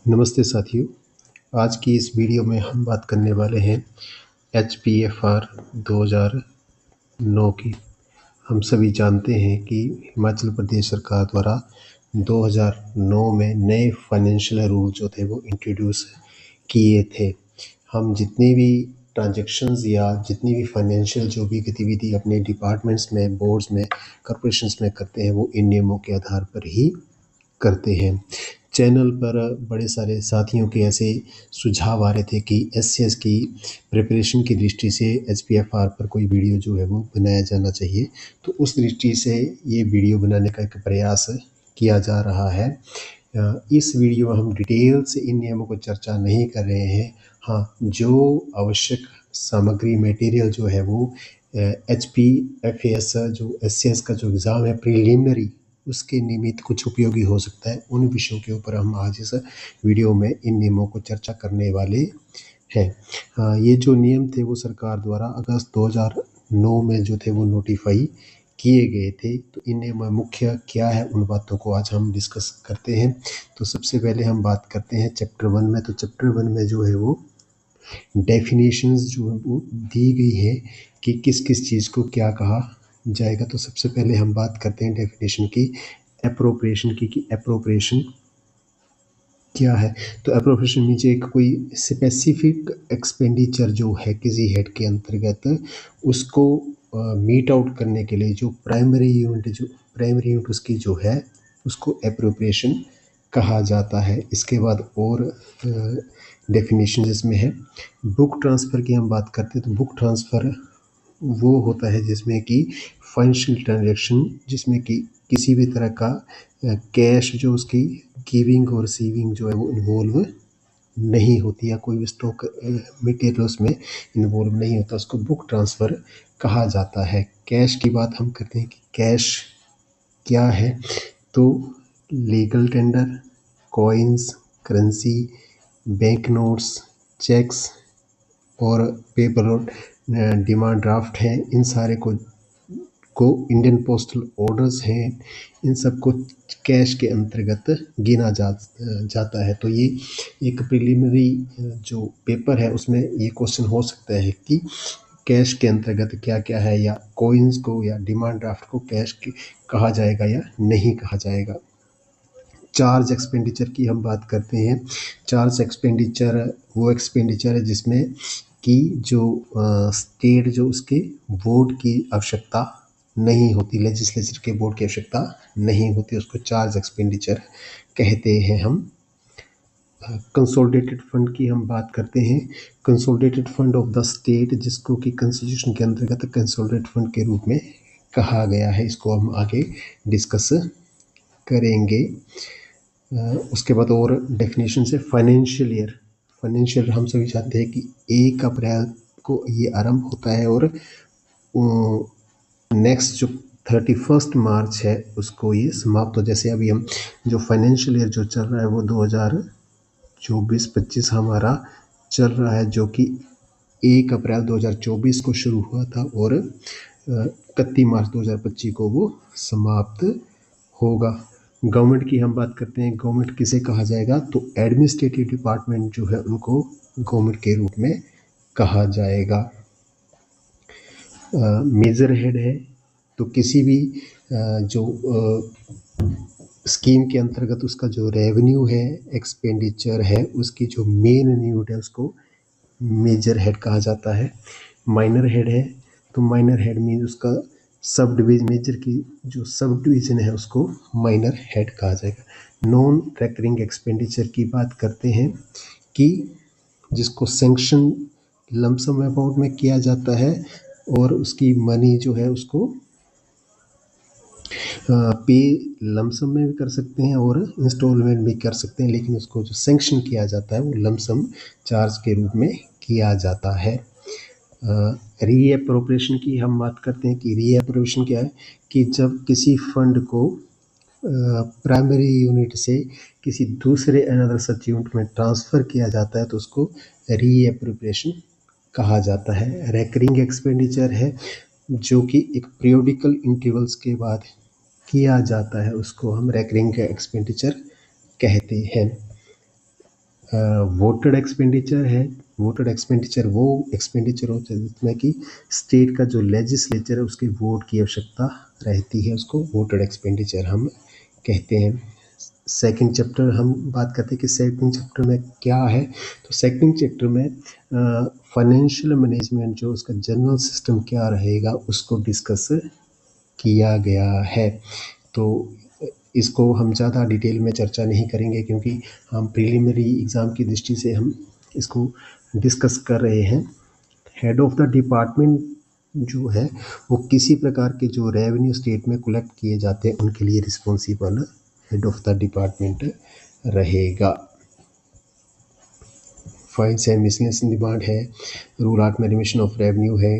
नमस्ते साथियों, आज की इस वीडियो में हम बात करने वाले हैं HPFR 2009 की। हम सभी जानते हैं कि हिमाचल प्रदेश सरकार द्वारा 2009 में नए फाइनेंशियल रूल जो थे वो इंट्रोड्यूस किए थे। हम जितनी भी ट्रांजैक्शंस या जितनी भी फाइनेंशियल जो भी गतिविधि अपने डिपार्टमेंट्स में, बोर्ड्स में, कॉर्पोरेशंस में करते हैं वो इन नियमों के आधार पर ही करते हैं। चैनल पर बड़े सारे साथियों के ऐसे सुझाव आ रहे थे कि SCS की प्रिपरेशन की दृष्टि से HPFR पर कोई वीडियो जो है वो बनाया जाना चाहिए, तो उस दृष्टि से ये वीडियो बनाने का एक प्रयास किया जा रहा है। इस वीडियो में हम डिटेल से इन नियमों को चर्चा नहीं कर रहे हैं। हाँ, जो आवश्यक सामग्री मटेरियल जो है वो HPFAS जो SCS का जो एग्ज़ाम है प्रिलिमिनरी, उसके निमित्त कुछ उपयोगी हो सकता है। उन विषयों के ऊपर हम आज इस वीडियो में इन नियमों को चर्चा करने वाले हैं। ये जो नियम थे वो सरकार द्वारा अगस्त 2009 में जो थे वो नोटिफाई किए गए थे। तो इनमें मुख्य क्या है, उन बातों को आज हम डिस्कस करते हैं। तो सबसे पहले हम बात करते हैं चैप्टर 1 में। तो चैप्टर 1 में जो है वो डेफिनेशंस जो है वो दी गई है कि किस किस चीज़ को क्या कहा जाएगा। तो सबसे पहले हम बात करते हैं डेफिनेशन की, एप्रोप्रिएशन की, कि एप्रोप्रिएशन क्या है। तो एप्रोप्रिएशन मीन्स एक कोई स्पेसिफिक एक्सपेंडिचर जो है किसी हेड के अंतर्गत, उसको मीट आउट करने के लिए जो प्राइमरी यूनिट उसकी जो है उसको एप्रोप्रिएशन कहा जाता है। इसके बाद और डेफिनेशन जिसमें है बुक ट्रांसफ़र की हम बात करते हैं। तो बुक ट्रांसफ़र वो होता है जिसमें कि फाइनेंशियल ट्रांजैक्शन जिसमें कि किसी भी तरह का कैश जो उसकी गिविंग और रिसीविंग जो है वो इन्वॉल्व नहीं होती, या कोई भी स्टॉक मटेरियल उसमें इन्वॉल्व नहीं होता, उसको बुक ट्रांसफ़र कहा जाता है। कैश की बात हम करते हैं कि कैश क्या है। तो legal tender, coins, currency, bank notes, cheques और पेपर और डिमांड ड्राफ्ट हैं, इन सारे को इंडियन पोस्टल ऑर्डर्स हैं, इन सब को कैश के अंतर्गत गिना जाता है। तो ये एक प्रिलिमिनरी जो पेपर है उसमें ये क्वेश्चन हो सकता है कि कैश के अंतर्गत क्या क्या है, या कॉइन्स को या डिमांड ड्राफ्ट को कैश कहा जाएगा या नहीं कहा जाएगा। चार्ज एक्सपेंडिचर की हम बात करते हैं। चार्ज एक्सपेंडिचर वो एक्सपेंडिचर है जिसमें कि जो स्टेट जो उसके बोर्ड की आवश्यकता नहीं होती, लेजिस्लेचर के बोर्ड की आवश्यकता नहीं होती, उसको चार्ज एक्सपेंडिचर कहते हैं हम। कंसोलिडेटेड फंड की हम बात करते हैं। Consolidated fund of the state, जिसको कि कॉन्स्टिट्यूशन के अंतर्गत कंसोलिडेटेड फंड के रूप में कहा गया है, इसको हम आगे डिस्कस करेंगे। उसके बाद और डेफिनेशन से फाइनेंशियल ईयर हम सभी जानते हैं कि 1 अप्रैल को ये आरंभ होता है और नेक्स्ट जो 31 मार्च है उसको ये समाप्त हो। जैसे अभी हम जो फाइनेंशियल ईयर जो चल रहा है वो 2024-25 हमारा चल रहा है, जो कि 1 अप्रैल 2024 को शुरू हुआ था और 31 मार्च 2025 को वो समाप्त होगा। गवर्नमेंट की हम बात करते हैं। गवर्नमेंट किसे कहा जाएगा, तो एडमिनिस्ट्रेटिव डिपार्टमेंट जो है उनको गवर्नमेंट के रूप में कहा जाएगा। मेजर हेड है, तो किसी भी जो स्कीम के अंतर्गत उसका जो रेवेन्यू है, एक्सपेंडिचर है, उसकी जो मेन यूनिट है उसको मेजर हेड कहा जाता है। माइनर हेड है, तो माइनर हेड मीन उसका सब डिवीजन, मेजर की जो सब डिवीजन है उसको माइनर हेड कहा जाएगा। नॉन रेकरिंग एक्सपेंडिचर की बात करते हैं कि जिसको सैंक्शन लमसम अमाउंट में किया जाता है और उसकी मनी जो है उसको पे लमसम में भी कर सकते हैं और इंस्टॉलमेंट भी कर सकते हैं, लेकिन उसको जो सैंक्शन किया जाता है वो लमसम चार्ज के रूप में किया जाता है। रीएप्रोप्रिएशन की हम बात करते हैं कि रीएप्रोप्रिएशन क्या है, कि जब किसी फंड को प्राइमरी यूनिट से किसी दूसरे अनदर सच यूनिट में ट्रांसफ़र किया जाता है तो उसको रीएप्रोप्रिएशन कहा जाता है। रेकरिंग एक्सपेंडिचर है जो कि एक पीरियोडिकल इंटरवल्स के बाद किया जाता है, उसको हम रेकरिंग एक्सपेंडिचर कहते हैं। वोटेड एक्सपेंडिचर है। वोटेड एक्सपेंडिचर वो एक्सपेंडिचर होता है जिसमें कि स्टेट का जो लेजिस्लेचर है उसके वोट की आवश्यकता रहती है, उसको वोटेड एक्सपेंडिचर हम कहते हैं। सेकंड चैप्टर हम बात करते हैं कि सेकंड चैप्टर में क्या है। तो सेकंड चैप्टर में फाइनेंशियल मैनेजमेंट जो उसका जनरल सिस्टम क्या रहेगा उसको डिस्कस किया गया है। तो इसको हम ज़्यादा डिटेल में चर्चा नहीं करेंगे क्योंकि हम प्रीलिमिनरी एग्ज़ाम की दृष्टि से हम इसको डिस्कस कर रहे हैं। हेड ऑफ़ द डिपार्टमेंट जो है वो किसी प्रकार के जो रेवेन्यू स्टेट में कलेक्ट किए जाते हैं उनके लिए responsible head of the department रहेगा। फाइन्स है, मिसलेनियस डिमांड है, रूल 8 में रिमिशन ऑफ रेवेन्यू है,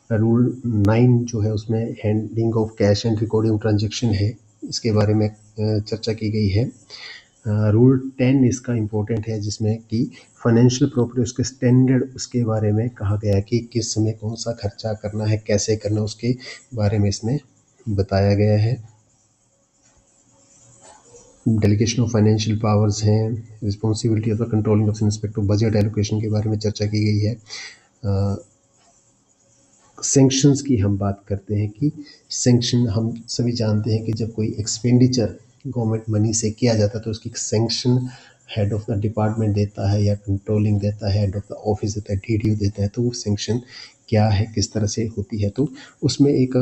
रूल 9 जो है उसमें handling of cash and recording transaction है, इसके बारे में चर्चा की गई है। रूल 10 इसका इम्पोर्टेंट है जिसमें कि फाइनेंशियल प्रॉपर्टी उसके स्टैंडर्ड उसके बारे में कहा गया है कि किस समय कौन सा खर्चा करना है, कैसे करना है, उसके बारे में इसमें बताया गया है। डेलीगेशन ऑफ फाइनेंशियल पावर्स हैं, responsibility of the controlling of inspector budget allocation के बारे में चर्चा की गई है। सैंक्शंस की हम बात करते हैं कि सैंक्शन हम सभी जानते हैं कि जब कोई एक्सपेंडिचर गवर्नमेंट मनी से किया जाता है तो उसकी sanction head of the department देता है या कंट्रोलिंग देता है, हेड ऑफ़ द ऑफिस देता है, डीडीओ देता है। तो वो सैंक्शन क्या है, किस तरह से होती है, तो उसमें एक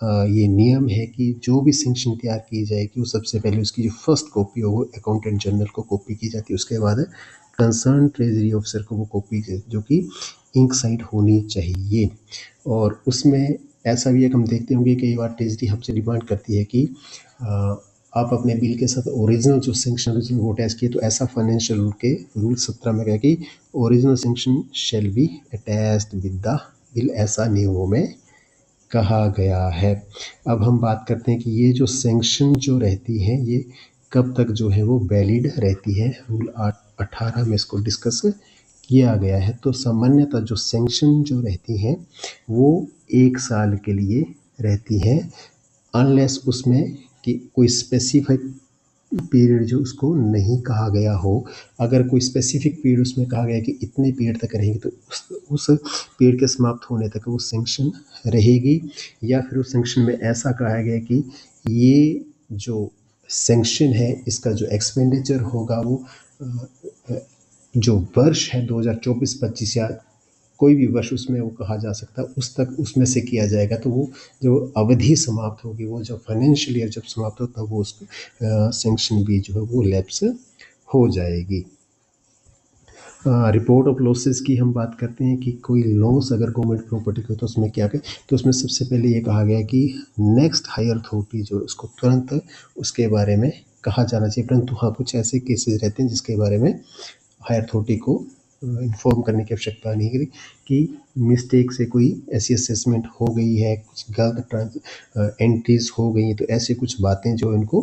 ये नियम है कि जो भी सैंक्शन तैयार की जाएगी वो सबसे पहले उसकी जो फर्स्ट कॉपी हो वो अकाउंटेंट जनरल को कॉपी की जाती है। उसके बाद कंसर्न ट्रेजरी ऑफिसर को वो कॉपी जो कि इंक साइड होनी चाहिए। और उसमें ऐसा भी एक हम देखते होंगे कई बार ट्रेजरी हमसे डिमांड करती है कि आप अपने बिल के साथ ओरिजिनल जो सैंक्शन ओरिजिनल वो अटैच किए। तो ऐसा फाइनेंशियल रूल के रूल 17 में कहा कि original sanction shall be attached with the bill, ऐसा नियमों में कहा गया है। अब हम बात करते हैं कि ये जो सैंक्शन जो रहती हैं ये कब तक जो है वो वैलिड रहती है। रूल 18 में इसको डिस्कस किया गया है। तो सामान्यतः जो सैंक्शन जो रहती हैं वो 1 साल के लिए रहती हैं, अनलेस उसमें कि कोई स्पेसिफिक पीरियड जो उसको नहीं कहा गया हो। अगर कोई स्पेसिफिक पीरियड उसमें कहा गया कि इतने पीरियड तक रहेगी तो उस पीरियड के समाप्त होने तक वो सैंक्शन रहेगी। या फिर उस सैंक्शन में ऐसा कहा गया कि ये जो सैंक्शन है इसका जो एक्सपेंडिचर होगा वो जो वर्ष है 2024-25 या कोई भी वर्ष उसमें वो कहा जा सकता है उस तक उसमें से किया जाएगा। तो वो जो अवधि समाप्त होगी, वो जब फाइनेंशियल ईयर जब समाप्त होता है वो उसको सैंक्शन भी जो है वो लैप्स हो जाएगी। रिपोर्ट ऑफ लॉसेस की हम बात करते हैं कि कोई लॉस अगर गवर्नमेंट प्रॉपर्टी को तो उसमें क्या करें। तो उसमें सबसे पहले ये कहा गया कि नेक्स्ट हायर अथॉरिटी जो उसको तुरंत उसके बारे में कहा जाना चाहिए। परंतु हाँ, कुछ ऐसे केसेस रहते हैं जिसके बारे में हायर अथॉरिटी को इन्फॉर्म करने की आवश्यकता नहीं करी कि मिस्टेक से कोई ऐसी असेसमेंट हो गई है, कुछ गलत एंट्रीज हो गई हैं। तो ऐसे कुछ बातें जो इनको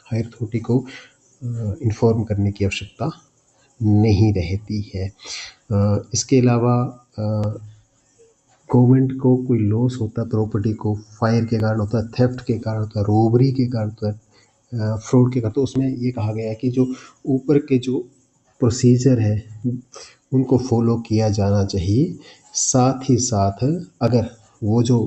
हायर अथॉरिटी को इन्फॉर्म करने की आवश्यकता नहीं रहती है। इसके अलावा गवर्नमेंट को कोई लॉस होता है प्रॉपर्टी को, फायर के कारण होता है, थेफ्ट के कारण होता है, रोबरी के कारण होता है, फ्रॉड के कारण। तो उसमें ये कहा गया है कि जो ऊपर के जो प्रोसीजर है उनको फॉलो किया जाना चाहिए। साथ ही साथ अगर वो जो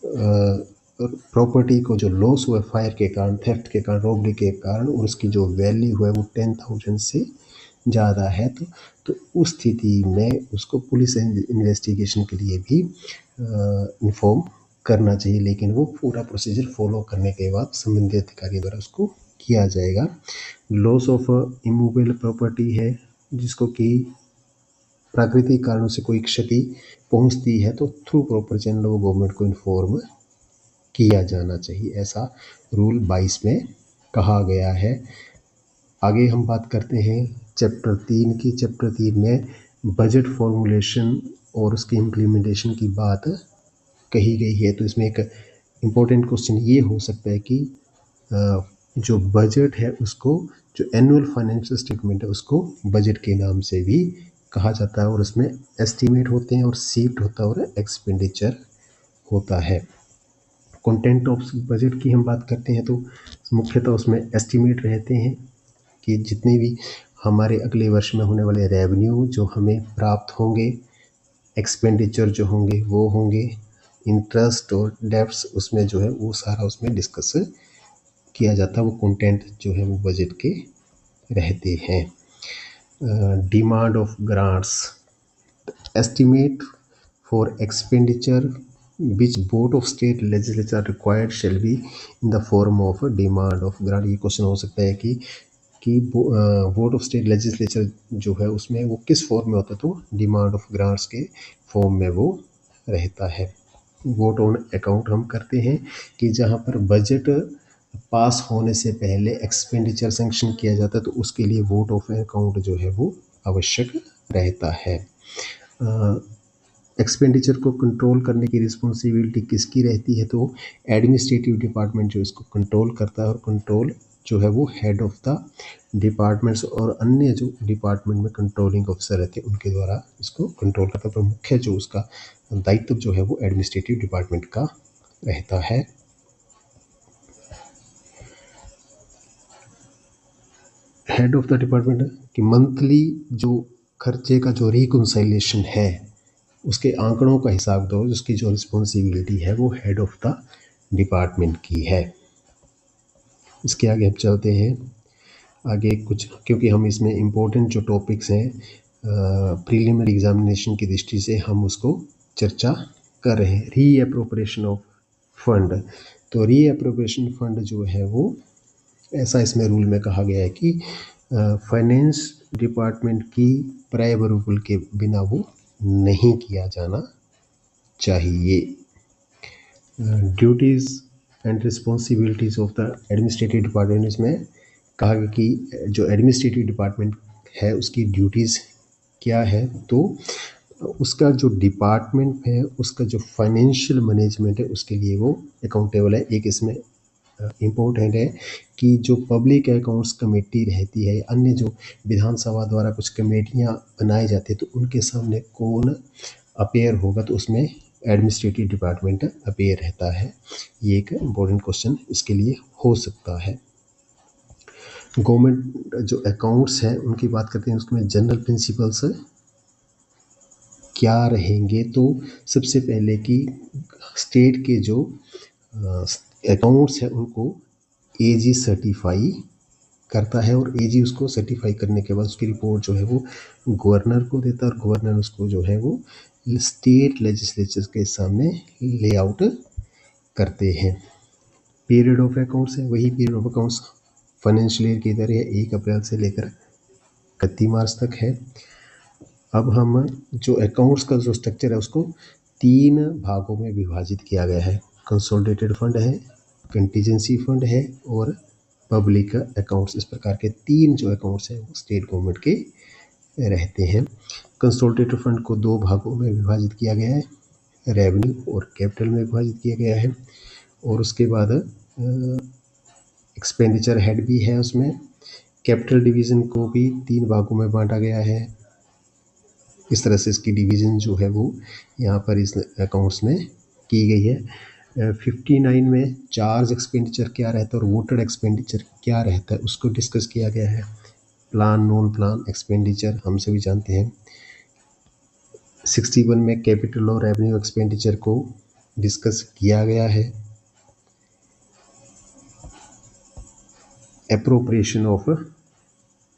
प्रॉपर्टी को जो लॉस हुआ फायर के कारण, थेफ्ट के कारण, रॉबरी के कारण और उसकी जो वैल्यू है वो 10,000 से ज़्यादा है तो उस स्थिति में उसको पुलिस इन्वेस्टिगेशन के लिए भी इन्फॉर्म करना चाहिए। लेकिन वो पूरा प्रोसीजर फॉलो करने के बाद संबंधित अधिकारी द्वारा उसको किया जाएगा। लॉस ऑफ इमूवेबल प्रॉपर्टी है जिसको कि प्राकृतिक कारणों से कोई क्षति पहुंचती है तो थ्रू प्रॉपर चैनल वो गवर्नमेंट को इन्फॉर्म किया जाना चाहिए, ऐसा रूल 22 में कहा गया है। आगे हम बात करते हैं चैप्टर 3 की। चैप्टर 3 में बजट फॉर्मुलेशन और उसकी इम्प्लीमेंटेशन की बात कही गई है। तो इसमें एक इम्पोर्टेंट क्वेश्चन ये हो सकता है कि जो बजट है उसको, जो एनुअल फाइनेंशियल स्टेटमेंट है उसको बजट के नाम से भी कहा जाता है और उसमें एस्टीमेट होते हैं और सीट होता है और एक्सपेंडिचर होता है। कंटेंट ऑफ बजट की हम बात करते हैं तो मुख्यतः उसमें एस्टीमेट रहते हैं कि जितने भी हमारे अगले वर्ष में होने वाले रेवेन्यू जो हमें प्राप्त होंगे, एक्सपेंडिचर जो होंगे वो होंगे, इंटरेस्ट और डेब्ट्स उसमें जो है वो सारा उसमें डिस्कस किया जाता है। वो कंटेंट जो है वो बजट के रहते हैं। Demand of grants, estimate for expenditure which board of state legislature are required shall be in the form of a demand of grant। ये क्वेश्चन हो सकता है कि बोर्ड ऑफ स्टेट लेजिस्लेचर जो है उसमें वो किस फॉर्म में होता है, तो डिमांड ऑफ ग्रांट्स के फॉर्म में वो रहता है। वोट ऑन अकाउंट हम करते हैं कि जहाँ पर बजट पास होने से पहले एक्सपेंडिचर सेंक्शन किया जाता है तो उसके लिए वोट ऑफ अकाउंट जो है वो आवश्यक रहता है। एक्सपेंडिचर को कंट्रोल करने की रिस्पॉन्सिबिलिटी किसकी रहती है, तो एडमिनिस्ट्रेटिव डिपार्टमेंट जो इसको कंट्रोल करता है, और कंट्रोल जो है वो हेड ऑफ द डिपार्टमेंट्स और अन्य जो डिपार्टमेंट में कंट्रोलिंग ऑफिसर रहते हैं उनके द्वारा इसको कंट्रोल करता है। पर मुख्य जो उसका दायित्व जो है वो एडमिनिस्ट्रेटिव डिपार्टमेंट का रहता है। हेड ऑफ द डिपार्टमेंट कि मंथली जो खर्चे का जो रिकंसाइलेशन है उसके आंकड़ों का हिसाब दो, उसकी जो रिस्पॉन्सिबिलिटी है वो हेड ऑफ द डिपार्टमेंट की है। इसके आगे हम चलते हैं। आगे कुछ, क्योंकि हम इसमें इम्पोर्टेंट जो टॉपिक्स हैं प्रीलिमिनरी एग्जामिनेशन की दृष्टि से हम उसको चर्चा कर रहे हैं। री एप्रोप्रिएशन ऑफ फंड, तो री एप्रोप्रिएशन फंड जो है वो ऐसा इसमें रूल में कहा गया है कि फाइनेंस डिपार्टमेंट की प्रायर अप्रूवल के बिना वो नहीं किया जाना चाहिए। Duties and responsibilities of the administrative department, इसमें कहा गया कि जो एडमिनिस्ट्रेटिव डिपार्टमेंट है उसकी ड्यूटीज़ क्या है, तो उसका जो डिपार्टमेंट है उसका जो फाइनेंशियल मैनेजमेंट है उसके लिए वो अकाउंटेबल है। एक इसमें इम्पोर्टेंट है कि जो पब्लिक अकाउंट्स कमेटी रहती है, अन्य जो विधानसभा द्वारा कुछ कमेटियां बनाई जाती है तो उनके सामने कौन अपेयर होगा, तो उसमें एडमिनिस्ट्रेटिव डिपार्टमेंट अपेयर रहता है। ये एक इम्पोर्टेंट क्वेश्चन इसके लिए हो सकता है। गवर्नमेंट जो अकाउंट्स हैं उनकी बात करते हैं, उसमें जनरल प्रिंसिपल्स क्या रहेंगे, तो सबसे पहले कि स्टेट के जो अकाउंट्स हैं उनको एजी सर्टिफाई करता है, और एजी उसको सर्टिफाई करने के बाद उसकी रिपोर्ट जो है वो गवर्नर को देता है, और गवर्नर उसको जो है वो स्टेट लेजिस्लेचर के सामने ले आउट करते हैं। पीरियड ऑफ अकाउंट्स है, वही period of accounts financial year की तरह 1 अप्रैल से लेकर 31 मार्च तक है। अब हम जो अकाउंट्स का जो स्ट्रक्चर है उसको 3 भागों में विभाजित किया गया है। कंसोलिडेटेड फंड है, कंटीजेंसी फंड है और पब्लिक अकाउंट्स। इस प्रकार के 3 जो अकाउंट्स हैं वो स्टेट गवर्नमेंट के रहते हैं। कंसोलिडेटेड फंड को 2 भागों में विभाजित किया गया है, रेवेन्यू और कैपिटल में विभाजित किया गया है। और उसके बाद एक्सपेंडिचर हेड भी है उसमें। कैपिटल डिवीज़न को भी 3 भागों में बांटा गया है। इस तरह से इसकी डिवीज़न जो है वो यहाँ पर इस अकाउंट्स में की गई है। 59 में चार्ज एक्सपेंडिचर क्या रहता है और वोटेड एक्सपेंडिचर क्या रहता है उसको डिस्कस किया गया है। प्लान, नॉन प्लान एक्सपेंडिचर हम सभी जानते हैं। 61 में कैपिटल और रेवेन्यू एक्सपेंडिचर को डिस्कस किया गया है। Appropriation of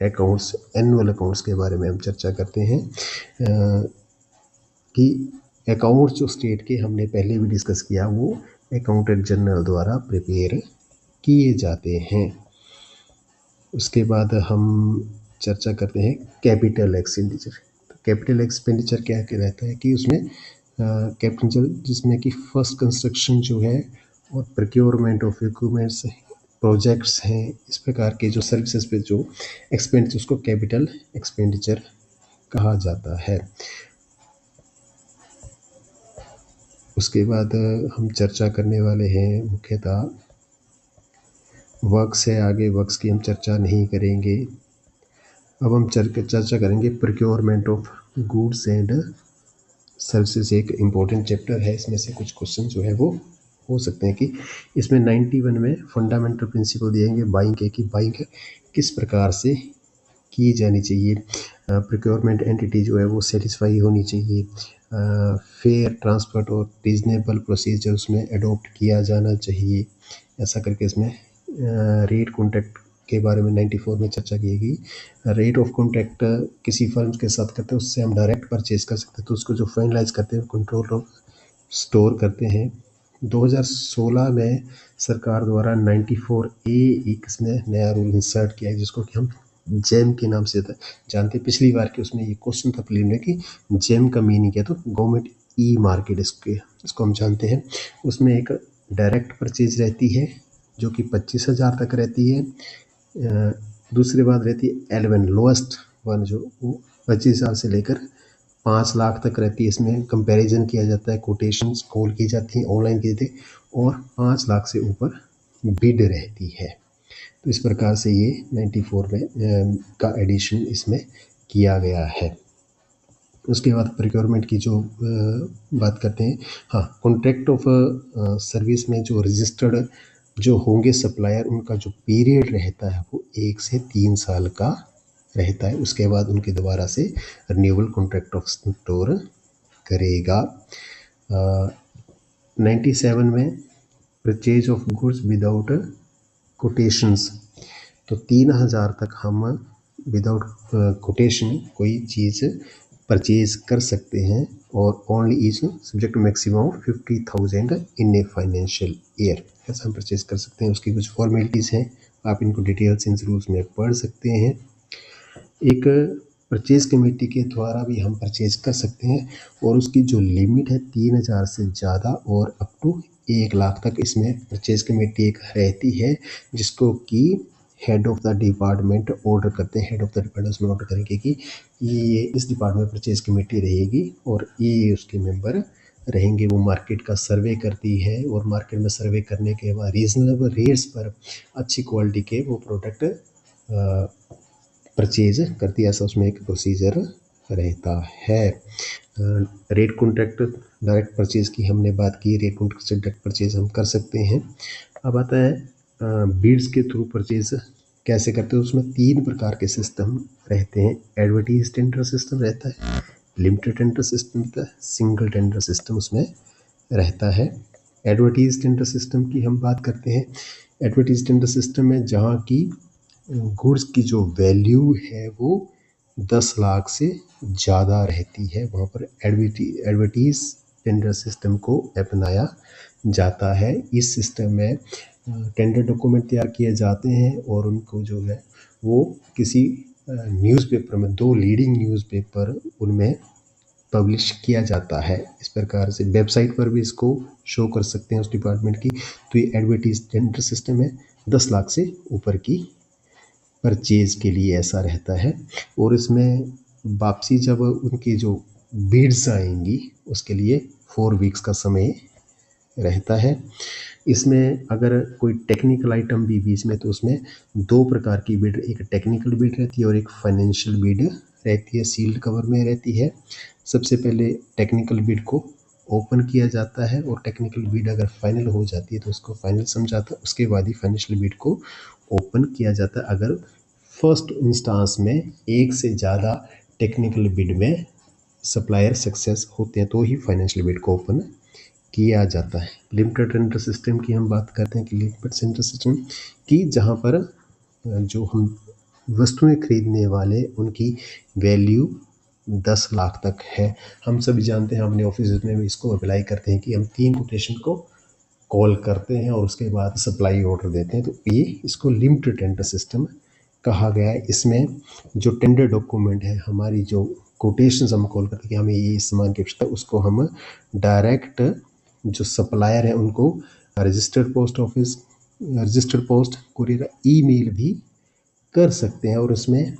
accounts, annual accounts के बारे में हम चर्चा करते हैं कि अकाउंट्स जो स्टेट के हमने पहले भी डिस्कस किया वो अकाउंटेंट जनरल द्वारा प्रिपेयर किए जाते हैं। उसके बाद हम चर्चा करते हैं कैपिटल एक्सपेंडिचर। कैपिटल एक्सपेंडिचर क्या रहता है कि उसमें कैपिटल जिसमें कि फर्स्ट कंस्ट्रक्शन जो है और प्रोक्योरमेंट ऑफ इक्विपमेंट्स, प्रोजेक्ट्स हैं, इस प्रकार के जो सर्विसेज पे जो एक्सपेंडिचर उसको कैपिटल एक्सपेंडिचर कहा जाता है। उसके बाद हम चर्चा करने वाले हैं मुख्यतः वर्क्स है। आगे वर्क्स की हम चर्चा नहीं करेंगे। अब हम चर्चा करेंगे procurement of goods and services. एक इम्पोर्टेंट चैप्टर है, इसमें से कुछ क्वेश्चन जो है वो हो सकते हैं कि इसमें 91 में फंडामेंटल प्रिंसिपल दिएंगे बाइंग के कि बाइंग किस प्रकार से की जानी चाहिए, प्रोक्योरमेंट एंटिटी जो है वो सेटिस्फाई होनी चाहिए, फेयर ट्रांसपोर्ट और रीजनेबल प्रोसीजर उसमें अडोप्ट किया जाना चाहिए। ऐसा करके इसमें रेट कॉन्ट्रैक्ट के बारे में 94 में चर्चा की गई। रेट ऑफ कॉन्ट्रैक्ट किसी फर्म के साथ करते हैं उससे हम डायरेक्ट परचेज कर सकते हैं, तो उसको जो फाइनलाइज करते हैं कंट्रोल रूम स्टोर करते हैं। 2016 में सरकार द्वारा 94A एक इसमें नया रूल इंसर्ट किया है जिसको कि हम जेम के नाम से जानते हैं। पिछली बार के उसमें ये क्वेश्चन था प्रीलिम में कि जेम का मीनिंग क्या, तो गवर्नमेंट ई मार्केट इसको हम जानते हैं। उसमें एक डायरेक्ट परचेज रहती है जो कि 25,000 तक रहती है। दूसरी बात रहती है L1 लोएस्ट वन जो वो 25,000 से लेकर 5 लाख तक रहती है। इसमें कंपैरिजन किया जाता है, कोटेशंस कॉल की जाती हैं, ऑनलाइन की जाती है और 5 लाख से ऊपर बिड रहती है। तो इस प्रकार से ये 94 में का एडिशन इसमें किया गया है। उसके बाद प्रोक्योरमेंट की जो बात करते हैं, हाँ, कॉन्ट्रैक्ट ऑफ सर्विस में जो रजिस्टर्ड जो होंगे सप्लायर उनका जो पीरियड रहता है वो 1 से 3 साल का रहता है। उसके बाद उनके दोबारा से रिन्यूएबल कॉन्ट्रैक्ट ऑफ स्टोर करेगा। 97 में purchase of goods without quotations, तो 3,000 तक हम विदाउट कोटेशन कोई चीज़ परचेज कर सकते हैं और only is subject to maximum of 50,000 in a financial year, ऐसा हम परचेज कर सकते हैं। उसकी कुछ फॉर्मेलिटीज़ हैं, आप इनको डिटेल्स इन रूल्स में पढ़ सकते हैं। एक परचेज कमेटी के द्वारा भी हम परचेज कर सकते हैं और उसकी जो लिमिट है 3,000 से ज़्यादा और अप टू 1 लाख तक इसमें परचेज कमेटी एक रहती है जिसको कि head of the department order करते हैं। हेड ऑफ द डिपार्टमेंट उसमें ऑर्डर करेंगे कि ये इस डिपार्टमेंट परचेज कमेटी रहेगी और ये उसके मेंबर रहेंगे। वो मार्केट का सर्वे करती है और मार्केट में सर्वे करने के बाद रीजनेबल रेट्स पर अच्छी क्वालिटी के वो प्रोडक्ट परचेज करती है, ऐसा उसमें एक प्रोसीजर रहता है। रेट कॉन्ट्रैक्ट डायरेक्ट परचेज की हमने बात की, रेट कॉन्ट्रैक्ट से डायरेक्ट परचेज हम कर सकते हैं। अब आता है बिड्स के थ्रू परचेज कैसे करते हैं। उसमें 3 प्रकार के सिस्टम रहते हैं। एडवर्टाइज टेंडर सिस्टम रहता है, लिमिटेड टेंडर सिस्टम रहता है, सिंगल टेंडर सिस्टम उसमें रहता है। एडवर्टाइज टेंडर सिस्टम की हम बात करते हैं। एडवर्टाइज टेंडर सिस्टम में जहाँ की गुड्स की जो वैल्यू है वो 10 लाख से ज़्यादा रहती है, वहाँ पर एडवर्टाइज टेंडर सिस्टम को अपनाया जाता है। इस सिस्टम में टेंडर डॉक्यूमेंट तैयार किए जाते हैं और उनको जो है वो किसी न्यूज़पेपर में 2 लीडिंग न्यूज़पेपर उनमें पब्लिश किया जाता है। इस प्रकार से वेबसाइट पर भी इसको शो कर सकते हैं उस डिपार्टमेंट की। तो ये एडवर्टाइज टेंडर सिस्टम है, 10 लाख से ऊपर की परचेज के लिए ऐसा रहता है। और इसमें वापसी जब उनकी जो बिड्स आएंगी उसके लिए 4 वीक्स का समय रहता है। इसमें अगर कोई टेक्निकल आइटम भी बीच में, तो उसमें 2 प्रकार की बिड, एक टेक्निकल बिड रहती है और एक फाइनेंशियल बिड रहती है, सील्ड कवर में रहती है। सबसे पहले टेक्निकल बिड को ओपन किया जाता है और टेक्निकल बिड अगर फाइनल हो जाती है तो उसको फाइनल समझाता है, उसके बाद ही फाइनेंशियल बिड को ओपन किया जाता है। अगर फर्स्ट इंस्टांस में एक से ज़्यादा टेक्निकल बिड में सप्लायर सक्सेस होते हैं तो ही फाइनेंशियल बिड को ओपन किया जाता है। लिमिटेड टेंडर सिस्टम की हम बात करते हैं कि लिमिटेड टेंडर सिस्टम की जहाँ पर जो हम वस्तुएं खरीदने वाले उनकी वैल्यू 10 लाख तक है। हम सभी जानते हैं, अपने ऑफिस में भी इसको अप्लाई करते हैं कि हम 3 कोटेशन को कॉल करते हैं और उसके बाद सप्लाई ऑर्डर देते हैं, तो ये इसको लिमिटेड टेंडर सिस्टम कहा गया है। इसमें जो टेंडर डॉक्यूमेंट है, हमारी जो कोटेशंस हम कॉल करते हैं कि हमें ये सामान की आवश्यकता है, उसको हम डायरेक्ट जो सप्लायर है उनको registered post office, registered post, courier, email भी कर सकते हैं। और उसमें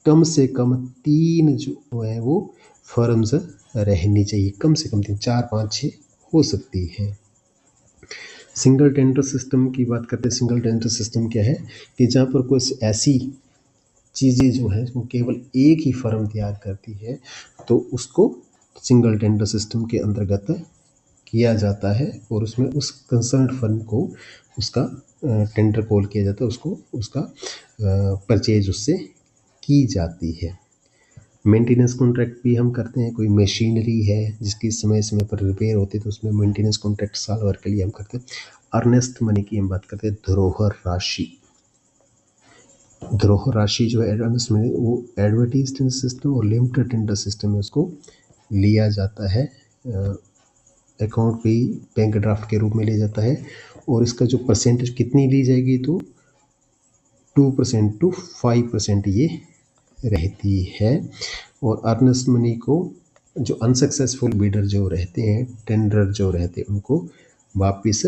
कम से कम 3 जो है वो फर्म्स रहनी चाहिए, कम से कम 3, 4, 5, 6 हो सकती है। सिंगल टेंडर सिस्टम की बात करते हैं। सिंगल टेंडर सिस्टम क्या है कि जहाँ पर कुछ ऐसी चीज़ें जो हैं वो केवल एक ही फर्म तैयार करती है तो उसको सिंगल टेंडर सिस्टम के अंतर्गत किया जाता है और उसमें उस कंसर्न्ड फर्म को उसका टेंडर कॉल किया जाता है, उसको उसका परचेज उससे की जाती है। मेंटेनेंस कॉन्ट्रैक्ट भी हम करते हैं। कोई मशीनरी है जिसकी समय समय पर रिपेयर होती है तो उसमें मेंटेनेंस कॉन्ट्रैक्ट साल भर के लिए हम करते हैं। अर्नेस्ट मनी की हम बात करते हैं, धरोहर राशि। धरोहर राशि जो है अर्नेस्ट मनी, वो एडवर्टाइज टेंडर सिस्टम और लिमिटेड टेंडर सिस्टम में उसको लिया जाता है। अकाउंट पे बैंक ड्राफ्ट के रूप में लिया जाता है और इसका जो परसेंटेज कितनी ली जाएगी तो 2% टू 5% ये रहती है। और अर्नेस्ट मनी को जो अनसक्सेसफुल बिडर जो रहते हैं, टेंडर जो रहते हैं, उनको वापस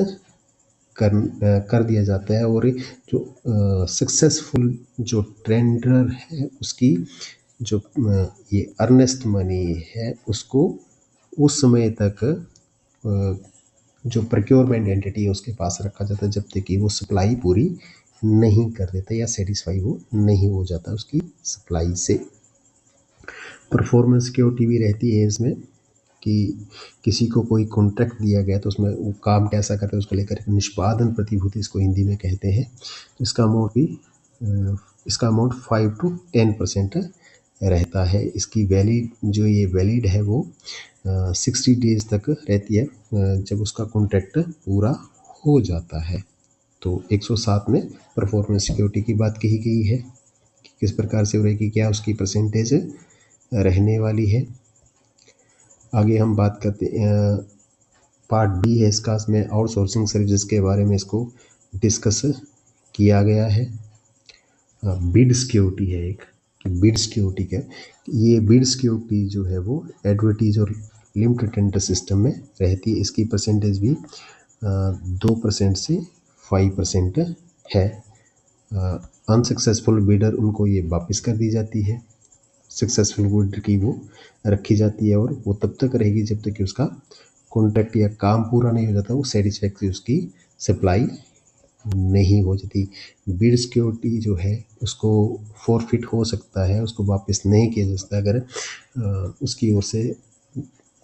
कर दिया जाता है। और जो सक्सेसफुल जो टेंडर है उसकी जो ये अर्नेस्ट मनी है उसको उस समय तक जो प्रोक्योरमेंट एंटिटी है उसके पास रखा जाता है जब तक कि वो सप्लाई पूरी नहीं कर देता या सेटिस्फाई वो नहीं हो जाता उसकी सप्लाई से। परफॉर्मेंस सिक्योरिटी भी रहती है इसमें कि किसी को कोई कॉन्ट्रैक्ट दिया गया तो उसमें वो काम कैसा करते हैं उसको लेकर निष्पादन प्रतिभूति इसको हिंदी में कहते हैं। इसका अमाउंट भी इसका अमाउंट 5 to 10% रहता है। इसकी वैलिड जो ये वैलिड है वो 60 डेज तक रहती है जब उसका कॉन्ट्रैक्ट पूरा हो जाता है। तो 107 में परफॉर्मेंस सिक्योरिटी की बात कही गई है कि किस प्रकार से हो रहेगी, क्या उसकी परसेंटेज रहने वाली है। आगे हम बात करते पार्ट बी है इसका, इसमें आउटसोर्सिंग सर्विसेज के बारे में इसको डिस्कस किया गया है। बिड सिक्योरिटी है एक, बिड सिक्योरिटी क्या, ये बिड सिक्योरिटी जो है वो एडवर्टाइज और लिमिटेड टेंडर सिस्टम में रहती है। इसकी परसेंटेज भी 2% से 5% है। अनसक्सेसफुल बिडर उनको ये वापस कर दी जाती है, सक्सेसफुल बिडर की वो रखी जाती है और वो तब तक रहेगी जब तक कि उसका कॉन्ट्रैक्ट या काम पूरा नहीं हो जाता, वो सेटिस्फैक्ट्री उसकी सप्लाई नहीं हो जाती। बिड सिक्योरिटी जो है उसको फॉरफिट हो सकता है, उसको वापस नहीं किया जा सकता अगर उसकी ओर से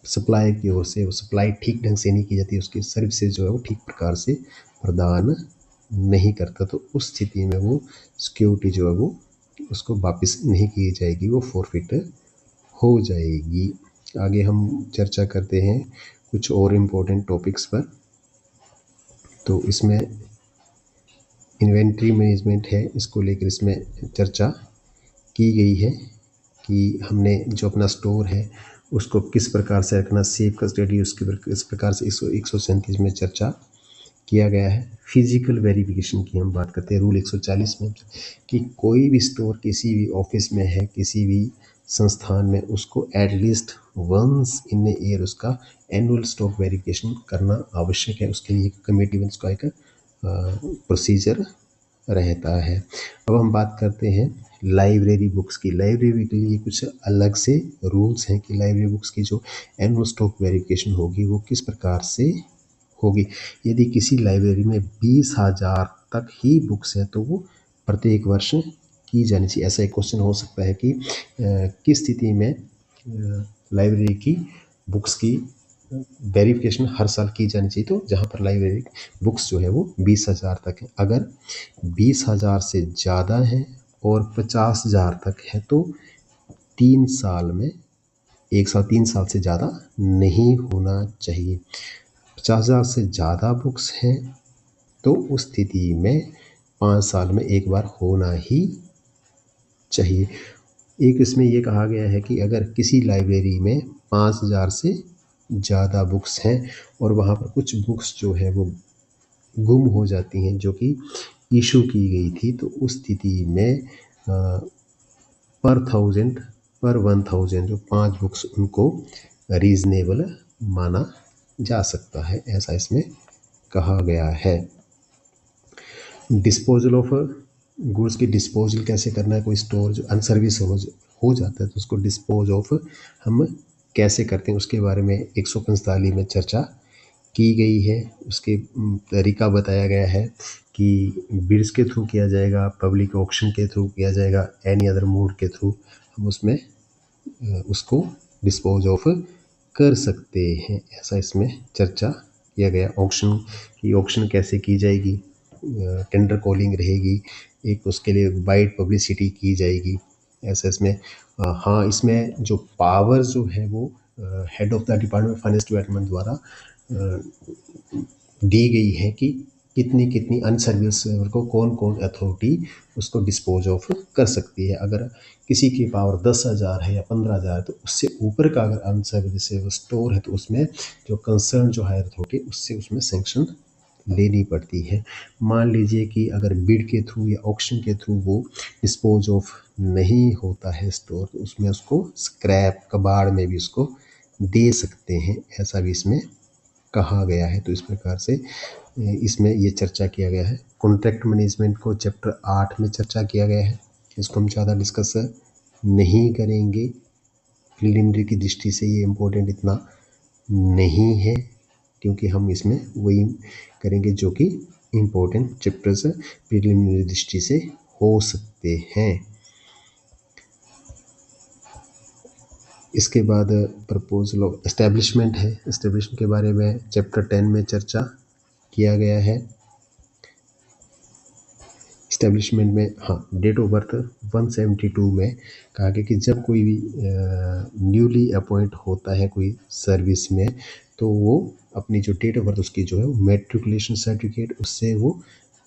सप्लाई की ओर से वो सप्लाई ठीक ढंग से नहीं की जाती, उसकी सर्विसेज जो है वो ठीक प्रकार से प्रदान नहीं करता, तो उस स्थिति में वो सिक्योरिटी जो है वो उसको वापस नहीं की जाएगी, वो फॉरफिट हो जाएगी। आगे हम चर्चा करते हैं कुछ और इम्पोर्टेंट टॉपिक्स पर। तो इसमें इन्वेंट्री मैनेजमेंट है, इसको लेकर इसमें चर्चा की गई है कि हमने जो अपना स्टोर है उसको किस प्रकार से रखना, सेफ कस्टडी उसके इस प्रकार से 137 में चर्चा किया गया है। फिजिकल वेरिफिकेशन की हम बात करते हैं रूल 140 में कि कोई भी स्टोर किसी भी ऑफिस में है, किसी भी संस्थान में, उसको at least once in a year उसका एनुअल स्टॉक वेरिफिकेशन करना आवश्यक है। उसके लिए कमेटी में उसका एक प्रोसीजर रहता है। अब हम बात करते हैं लाइब्रेरी बुक्स की। लाइब्रेरी के लिए कुछ अलग से रूल्स हैं कि लाइब्रेरी बुक्स की जो एनुअल स्टॉक वेरिफिकेशन होगी वो किस प्रकार से होगी। यदि किसी लाइब्रेरी में 20,000 तक ही बुक्स हैं तो वो प्रत्येक वर्ष की जानी चाहिए। ऐसा एक क्वेश्चन हो सकता है कि किस स्थिति में लाइब्रेरी की बुक्स की वेरिफिकेशन हर साल की जानी चाहिए। तो जहाँ पर लाइब्रेरी बुक्स जो है वो 20,000 तक है, अगर 20,000 से ज़्यादा है और 50,000 तक है तो 3 साल में 3 साल से ज़्यादा नहीं होना चाहिए। 50,000 से ज़्यादा बुक्स हैं तो उस स्थिति में 5 साल में एक बार होना ही चाहिए। एक इसमें ये कहा गया है कि अगर किसी लाइब्रेरी में 5,000 से ज़्यादा बुक्स हैं और वहाँ पर कुछ बुक्स जो है वो गुम हो जाती हैं जो कि इशू की गई थी, तो उस स्थिति में पर 1,000 जो 5 बुक्स उनको रीज़नेबल माना जा सकता है, ऐसा इसमें कहा गया है। डिस्पोजल ऑफ गुड्स की डिस्पोजल कैसे करना है, कोई स्टोर जो अनसर्विस हो जाता है तो उसको डिस्पोज ऑफ हम कैसे करते हैं उसके बारे में 145 में चर्चा की गई है। उसके तरीका बताया गया है कि बिड्स के थ्रू किया जाएगा, पब्लिक ऑक्शन के थ्रू किया जाएगा, एनी अदर मोड के थ्रू हम उसमें उसको डिस्पोज ऑफ कर सकते हैं, ऐसा इसमें चर्चा किया गया। ऑक्शन कैसे की जाएगी, टेंडर कॉलिंग रहेगी, एक उसके लिए वाइड पब्लिसिटी की जाएगी, ऐसा इसमें। हाँ, इसमें जो पावर जो है वो head of the department finance department द्वारा दी गई है कि कितनी कितनी अनसर्विस को कौन कौन अथॉरिटी उसको डिस्पोज ऑफ कर सकती है। अगर किसी की पावर 10,000 है या 15,000 है तो उससे ऊपर का अगर अनसर्विसेबल स्टोर है तो उसमें जो कंसर्न जो हायर अथॉरिटी उससे उसमें सैंक्शन लेनी पड़ती है। मान लीजिए कि अगर बिड के थ्रू या ऑक्शन के थ्रू वो डिस्पोज ऑफ नहीं होता है स्टोर, तो उसमें उसको स्क्रैप कबाड़ में भी उसको दे सकते हैं, ऐसा भी इसमें कहा गया है। तो इस प्रकार से इसमें ये चर्चा किया गया है। कॉन्ट्रैक्ट मैनेजमेंट को चैप्टर 8 में चर्चा किया गया है, इसको हम ज़्यादा डिस्कस नहीं करेंगे। प्रिलिमिनरी की दृष्टि से ये इम्पोर्टेंट इतना नहीं है, क्योंकि हम इसमें वही करेंगे जो कि इम्पोर्टेंट चैप्टर्स प्रिलिमिनरी दृष्टि से हो सकते हैं। इसके बाद प्रपोजल ऑफ एस्टेब्लिशमेंट है। एस्टेब्लिशमेंट के बारे में चैप्टर 10 में चर्चा किया गया है। इस्टेब्लिशमेंट में हाँ, डेट ऑफ बर्थ 172 में कहा गया कि जब कोई भी न्यूली अपॉइंट होता है कोई सर्विस में, तो वो अपनी जो डेट ऑफ बर्थ उसकी जो है वो मैट्रिकुलेशन सर्टिफिकेट उससे वो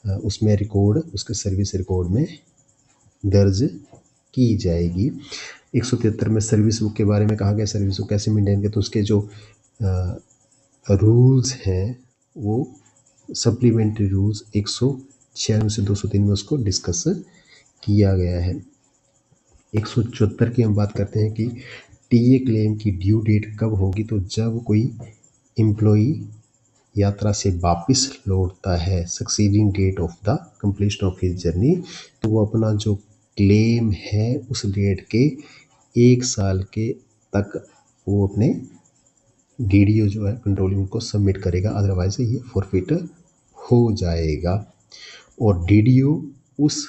उसमें रिकॉर्ड उसके सर्विस रिकॉर्ड में दर्ज की जाएगी। 173 में सर्विस बुक के बारे में कहा गया, सर्विस बुक कैसे मेंटेन करें, तो उसके जो रूल्स हैं वो सप्लीमेंट्री रूल्स 196 से 203 में उसको डिस्कस किया गया है। 174 की हम बात करते हैं कि टीए क्लेम की ड्यू डेट कब होगी, तो जब कोई एम्प्लॉई यात्रा से वापस लौटता है succeeding date of the completion of his journey, तो वो अपना जो क्लेम है उस डेट के 1 साल के तक वो अपने डीडीओ जो है कंट्रोलिंग को सबमिट करेगा, अदरवाइज ये फॉरफिट हो जाएगा। और डीडीओ उस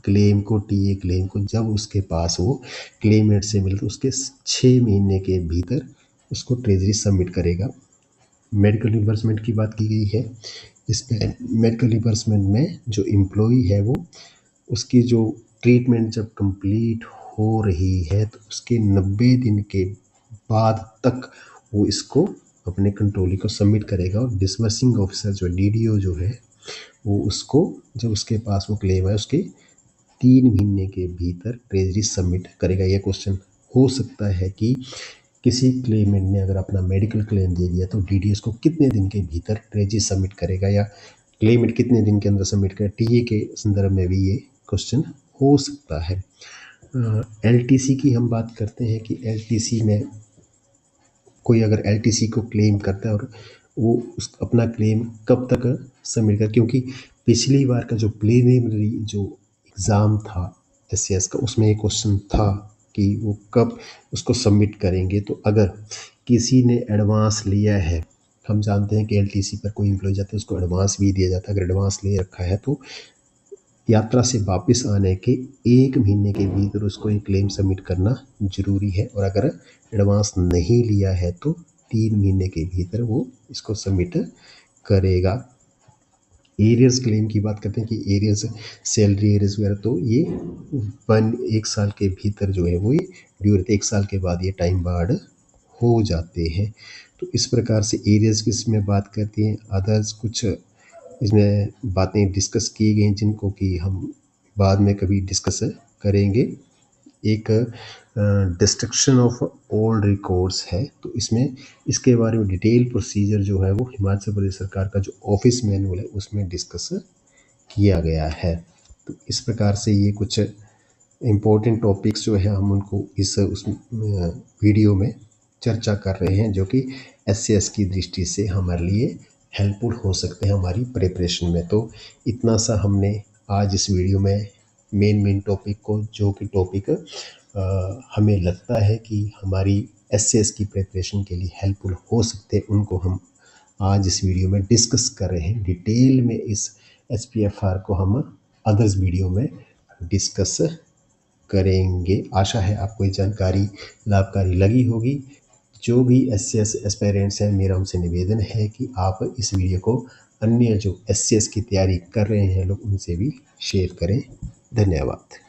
क्लेम को टीए क्लेम को जब उसके पास वो क्लेमेंट से मिले तो उसके 6 महीने के भीतर उसको ट्रेजरी सबमिट करेगा। मेडिकल रिम्बर्समेंट की बात की गई है। इसमें मेडिकल रिम्बर्समेंट में जो एम्प्लॉई है वो उसकी जो ट्रीटमेंट जब कंप्लीट हो रही है तो उसके 90 दिन के बाद तक वो इसको अपने कंट्रोली को सबमिट करेगा। और डिसबर्सिंग ऑफिसर जो डीडीओ जो है वो उसको जब उसके पास वो क्लेम है उसके 3 महीने के भीतर ट्रेजरी सबमिट करेगा। यह क्वेश्चन हो सकता है कि किसी क्लेमेंट ने अगर अपना मेडिकल क्लेम दे दिया तो डीडीओ को कितने दिन के भीतर ट्रेजरी सबमिट करेगा या क्लेमेंट कितने दिन के अंदर सबमिट करेगा, टीए के संदर्भ में भी ये क्वेश्चन हो सकता है। एलटीसी की हम बात करते हैं कि एलटीसी में कोई अगर एलटीसी को क्लेम करता है और वो उस अपना क्लेम कब तक सबमिट कर, क्योंकि पिछली बार का जो प्रीलिमिनरी जो एग्ज़ाम था एससीएस का उसमें एक क्वेश्चन था कि वो कब उसको सबमिट करेंगे। तो अगर किसी ने एडवांस लिया है, हम जानते हैं कि एलटीसी पर कोई एम्प्लॉय जाता है उसको एडवांस भी दिया जाता है, अगर एडवांस ले रखा है तो यात्रा से वापस आने के 1 महीने के भीतर उसको एक क्लेम सबमिट करना जरूरी है। और अगर एडवांस नहीं लिया है तो 3 महीने के भीतर वो इसको सबमिट करेगा। एरियर्स क्लेम की बात करते हैं कि एरियर्स सैलरी एरियर्स वगैरह, तो ये 1 साल के भीतर जो है वो ये ड्यू रहते, 1 साल के बाद ये टाइम बार्ड हो जाते हैं। तो इस प्रकार से एरियर्स की इसमें बात करती हैं। अदर्स कुछ इसमें बातें डिस्कस की गई जिनको कि हम बाद में कभी डिस्कस करेंगे। एक डिस्ट्रक्शन ऑफ ओल्ड रिकॉर्ड्स है, तो इसमें इसके बारे में डिटेल प्रोसीजर जो है वो हिमाचल प्रदेश सरकार का जो ऑफिस मैनुअल है उसमें डिस्कस किया गया है। तो इस प्रकार से ये कुछ इम्पोर्टेंट टॉपिक्स जो है हम उनको इस उस वीडियो में चर्चा कर रहे हैं, जो कि एससीएस की दृष्टि से हमारे लिए हेल्पफुल हो सकते हैं हमारी प्रिपरेशन में। तो इतना सा हमने आज इस वीडियो में मेन टॉपिक को, जो कि टॉपिक हमें लगता है कि हमारी एससीएस की प्रिपरेशन के लिए हेल्पफुल हो सकते हैं, उनको हम आज इस वीडियो में डिस्कस कर रहे हैं। डिटेल में इस एसपीएफआर को हम अदर्स वीडियो में डिस्कस करेंगे। आशा है आपको ये जानकारी लाभकारी लगी होगी। जो भी एससीएस एस्पायरेंट्स हैं, मेरा उनसे निवेदन है कि आप इस वीडियो को अन्य जो एससीएस की तैयारी कर रहे हैं लोग, उनसे भी शेयर करें। धन्यवाद।